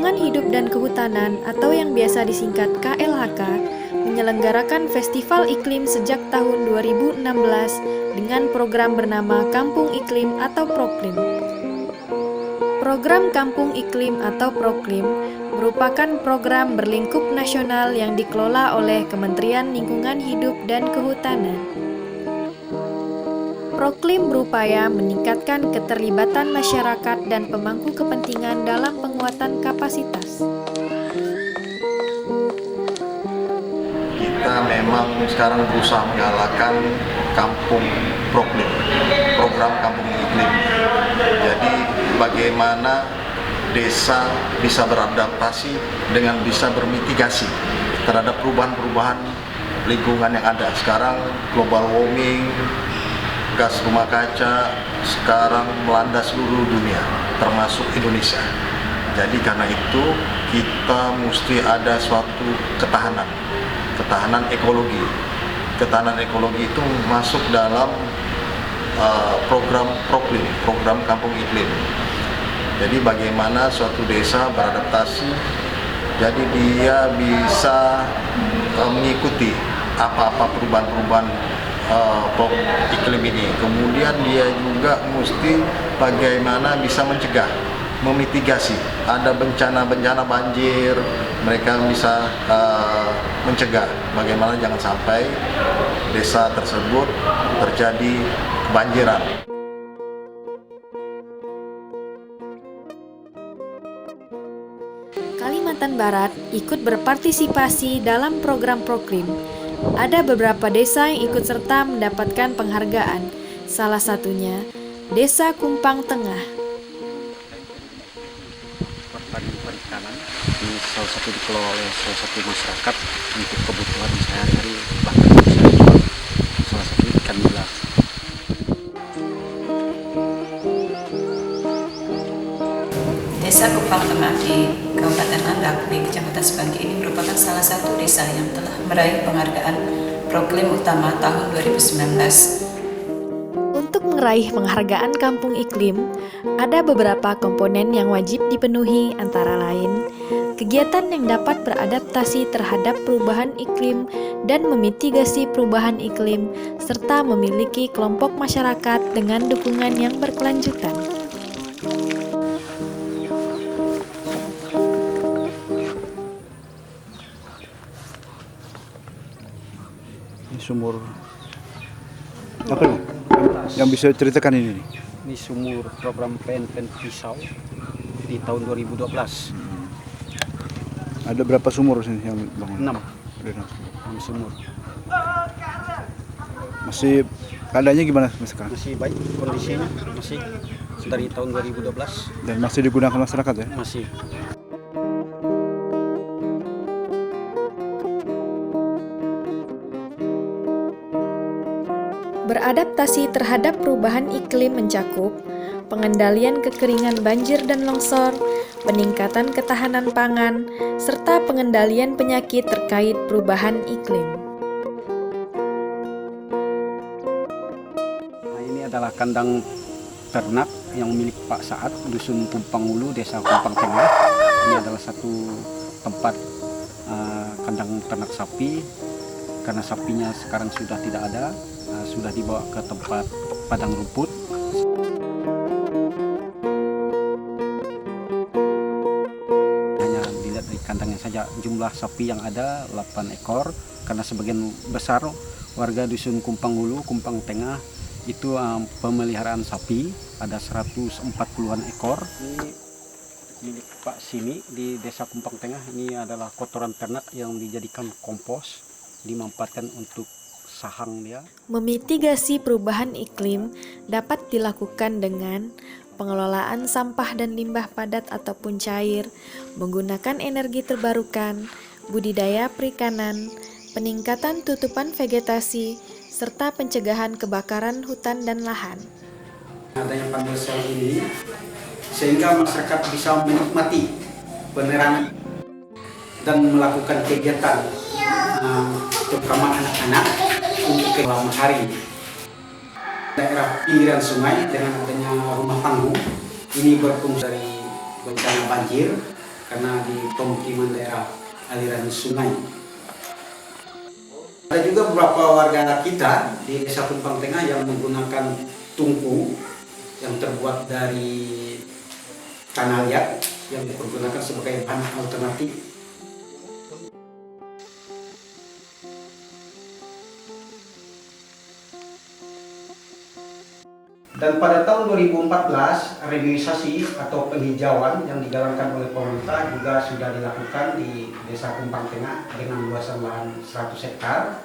Lingkungan Hidup dan Kehutanan atau yang biasa disingkat KLHK menyelenggarakan Festival Iklim sejak tahun 2016 dengan program bernama Kampung Iklim atau Proklim. Program Kampung Iklim atau Proklim merupakan program berlingkup nasional yang dikelola oleh Kementerian Lingkungan Hidup dan Kehutanan. Proklim berupaya meningkatkan keterlibatan masyarakat dan pemangku kepentingan dalam penguatan kapasitas. Kita memang sekarang berusaha menggalakkan Kampung Proklim, program Kampung Iklim. Jadi bagaimana desa bisa beradaptasi dengan bisa bermitigasi terhadap perubahan-perubahan lingkungan yang ada. Sekarang global warming, gas rumah kaca sekarang melanda seluruh dunia, termasuk Indonesia. Jadi karena itu kita mesti ada suatu ketahanan ekologi. Ketahanan ekologi itu masuk dalam program Proklim, program Kampung Iklim. Jadi bagaimana suatu desa beradaptasi, jadi dia bisa mengikuti apa-apa perubahan-perubahan iklim ini. Kemudian dia juga mesti bagaimana bisa mencegah, memitigasi. Ada bencana banjir, mereka bisa mencegah bagaimana jangan sampai desa tersebut terjadi kebanjiran. Kalimantan Barat ikut berpartisipasi dalam program Proklim. Ada beberapa desa yang ikut serta mendapatkan penghargaan, salah satunya Desa Kumpang Tengah. Perikanan ini salah satu dikelola oleh salah satu masyarakat untuk kebutuhan sehari-hari, bahkan bisa jual salah satu ikan nila. Desa Kumpang Tengah di Kabupaten Landak di Kecamatan Semanggi ini merupakan salah satu desa yang telah meraih penghargaan Proklim Utama tahun 2019. Untuk meraih penghargaan Kampung Iklim, ada beberapa komponen yang wajib dipenuhi, antara lain kegiatan yang dapat beradaptasi terhadap perubahan iklim dan memitigasi perubahan iklim, serta memiliki kelompok masyarakat dengan dukungan yang berkelanjutan. Ini sumur apa nih? Yang bisa ceritakan ini? Ini sumur program PNPN Pisau di tahun 2012. Ada berapa sumur sini yang bangun? 6 sumur. Masih keadaannya gimana sekarang? Masih baik kondisinya, masih dari tahun 2012 Dan masih digunakan masyarakat ya? masih. Beradaptasi terhadap perubahan iklim mencakup pengendalian kekeringan banjir dan longsor, peningkatan ketahanan pangan, serta pengendalian penyakit terkait perubahan iklim. Nah, ini adalah kandang ternak yang milik Pak Saat, Dusun Kumpang Ulu, Desa Kumpang Tengah. Ini adalah satu tempat kandang ternak sapi. Karena sapinya sekarang sudah tidak ada, sudah dibawa ke tempat padang rumput. Hanya dilihat dari kandangnya saja, jumlah sapi yang ada 8 ekor, karena sebagian besar warga Dusun Kumpang Ulu, Kumpang Tengah itu pemeliharaan sapi, ada 140-an ekor. Ini milik Pak Sini di Desa Kumpang Tengah. Ini adalah kotoran ternak yang dijadikan kompos, dimanfaatkan untuk sahang dia. Memitigasi perubahan iklim dapat dilakukan dengan pengelolaan sampah dan limbah padat ataupun cair, menggunakan energi terbarukan, budidaya perikanan, peningkatan tutupan vegetasi, serta pencegahan kebakaran hutan dan lahan. Adanya panel sel ini sehingga masyarakat bisa menikmati penerangan dan melakukan kegiatan terutama anak-anak untuk ke malam hari. Daerah pinggiran sungai dengan adanya rumah panggung ini berfungsi dari bencana banjir karena di pemukiman daerah aliran sungai. Ada juga beberapa warga kita di Desa Kumpang Tengah yang menggunakan tungku yang terbuat dari tanah liat yang dipergunakan sebagai bahan alternatif. Dan pada tahun 2014, revivisasi atau penghijauan yang dijalankan oleh pemerintah juga sudah dilakukan di Desa Kumpang Tengah dengan luasan lahan 100 hektar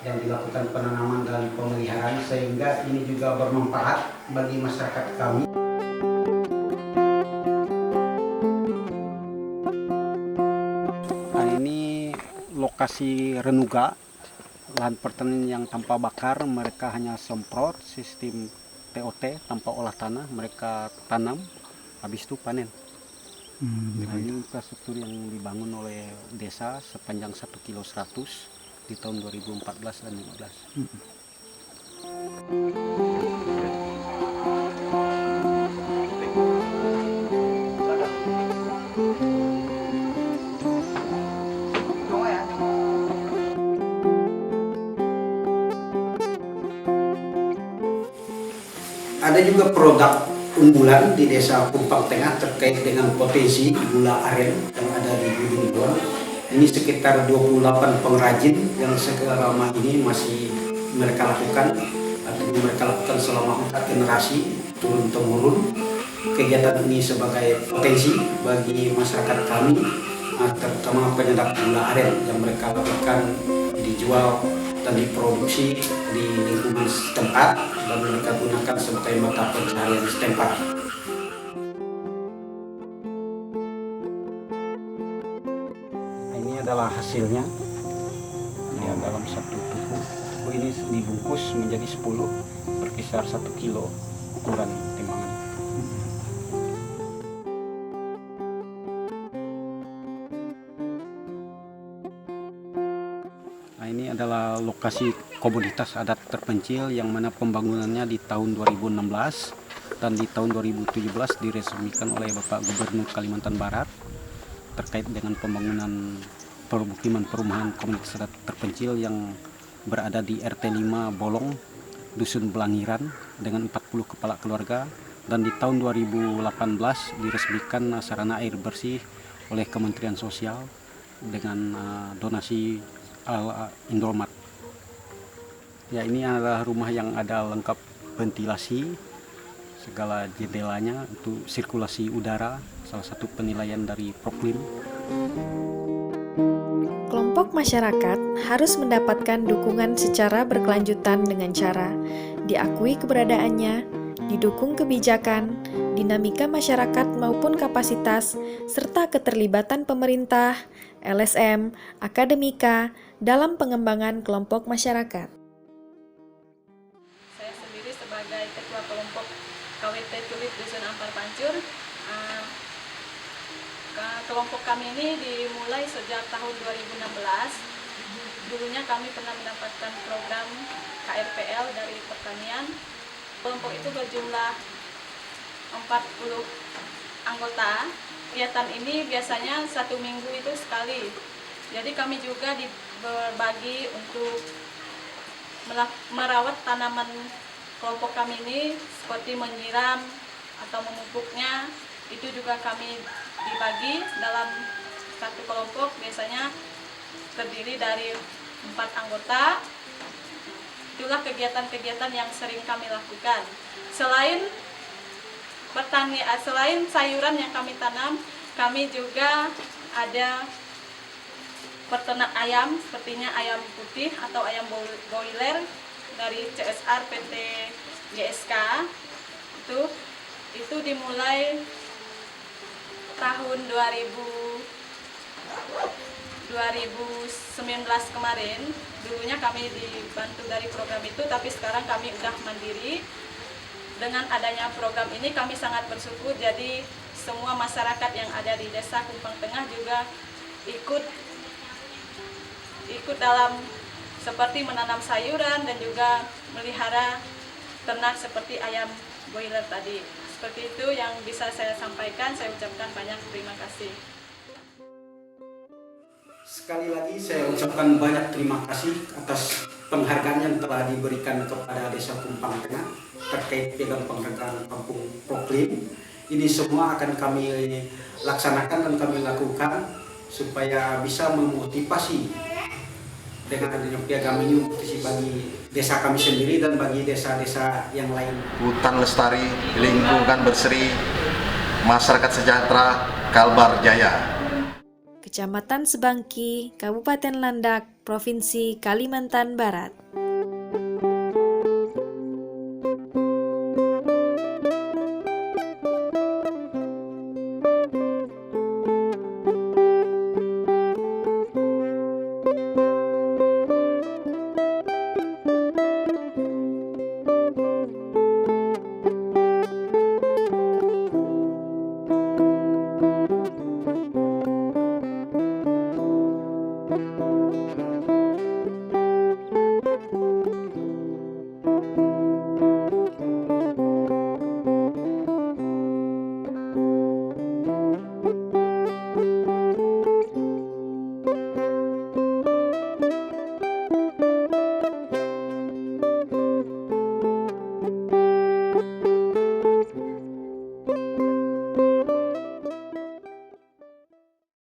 yang dilakukan penanaman dan pemeliharaan, sehingga ini juga bermanfaat bagi masyarakat kami. Nah, ini lokasi renuga, lahan pertanian yang tanpa bakar, mereka hanya semprot sistem TOT tanpa olah tanah, mereka tanam, habis itu panen. Nah, ini infrastruktur yang dibangun oleh desa sepanjang 1,1 km di tahun 2014 dan 2015. Ada juga produk unggulan di Desa Kumpang Tengah terkait dengan potensi gula aren yang ada di Gunung Buang. Ini sekitar 28 pengrajin yang selama ini masih mereka lakukan selama 4 generasi turun-temurun. Kegiatan ini sebagai potensi bagi masyarakat kami, terutama penyedap gula aren yang mereka lakukan dijual dan diproduksi di lingkungan setempat dan mereka gunakan sebagai mata pencaharian setempat. Ini adalah hasilnya. Ya, dalam satu tuku ini dibungkus menjadi 10, berkisar 1 kilo ukuran timbangan. Nah, ini adalah lokasi komoditas adat terpencil yang mana pembangunannya di tahun 2016 dan di tahun 2017 diresmikan oleh Bapak Gubernur Kalimantan Barat terkait dengan pembangunan permukiman perumahan komunitas adat terpencil yang berada di RT 5 Bolong, Dusun Belangiran dengan 40 kepala keluarga, dan di tahun 2018 diresmikan sarana air bersih oleh Kementerian Sosial dengan donasi Indomat. Ya, ini adalah rumah yang ada lengkap ventilasi, segala jendelanya untuk sirkulasi udara, salah satu penilaian dari Proklim. Kelompok masyarakat harus mendapatkan dukungan secara berkelanjutan dengan cara diakui keberadaannya, didukung kebijakan, dinamika masyarakat maupun kapasitas, serta keterlibatan pemerintah, LSM, akademika dalam pengembangan kelompok masyarakat. Saya sendiri sebagai ketua kelompok KWT Tulip Dusun Ampar Pancur. Kelompok kami ini dimulai sejak tahun 2016. Dulunya kami pernah mendapatkan program KRPL dari pertanian. Kelompok itu berjumlah 40 anggota. Kegiatan ini biasanya 1 minggu itu sekali. Jadi kami juga berbagi untuk merawat tanaman kelompok kami ini, seperti menyiram atau memupuknya. Itu juga kami dibagi dalam satu kelompok, biasanya terdiri dari 4 anggota. Itulah kegiatan-kegiatan yang sering kami lakukan. Selain sayuran yang kami tanam, kami juga ada peternak ayam, sepertinya ayam putih atau ayam broiler dari CSR PT GSK. Itu dimulai tahun 2019 kemarin. Dulunya kami dibantu dari program itu, tapi sekarang kami udah mandiri. Dengan adanya program ini kami sangat bersyukur, jadi semua masyarakat yang ada di Desa Kumpang Tengah juga ikut dalam seperti menanam sayuran dan juga melihara ternak seperti ayam broiler tadi. Seperti itu yang bisa saya sampaikan. Saya ucapkan banyak terima kasih. Sekali lagi saya ucapkan banyak terima kasih atas penghargaan yang telah diberikan kepada Desa Kumpang Tengah terkait dengan penghargaan Kampung Proklim. Ini semua akan kami laksanakan dan kami lakukan supaya bisa memotivasi dengan adanya piagam ini bagi desa kami sendiri dan bagi desa-desa yang lain. Hutan lestari, lingkungan berseri, masyarakat sejahtera, Kalbar Jaya. Kecamatan Sebangki, Kabupaten Landak, Provinsi Kalimantan Barat.